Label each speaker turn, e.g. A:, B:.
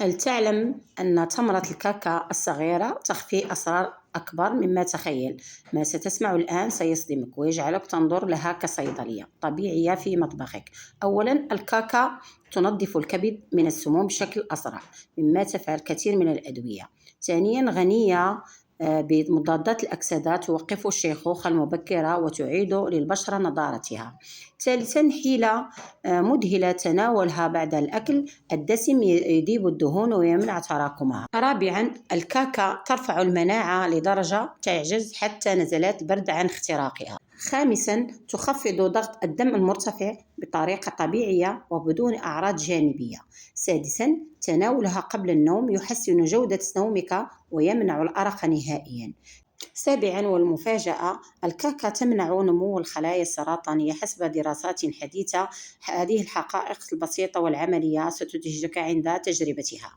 A: هل تعلم أن تمرة الكاكا الصغيرة تخفي أسرار أكبر مما تخيل؟ ما ستسمع الآن سيصدمك ويجعلك تنظر لها كصيدلية طبيعية في مطبخك. أولاً، الكاكا تنظف الكبد من السموم بشكل أسرع مما تفعل كثير من الأدوية. ثانياً، غنية بمضادات الأكسدة توقف الشيخوخة المبكرة وتعيد للبشرة نضارتها. ثالثاً، حيلة مذهلة تناولها بعد الأكل، الدسم يذيب الدهون ويمنع تراكمها. رابعاً، الكاكا ترفع المناعة لدرجة تعجز حتى نزلات البرد عن اختراقها. خامساً، تخفض ضغط الدم المرتفع بطريقة طبيعية وبدون أعراض جانبية. سادساً، تناولها قبل النوم يحسن جودة نومك ويمنع الأرق نهائياً. سابعاً والمفاجأة، الكاكا تمنع نمو الخلايا السرطانية حسب دراسات حديثة. هذه الحقائق البسيطة والعملية ستدهشك عند تجربتها.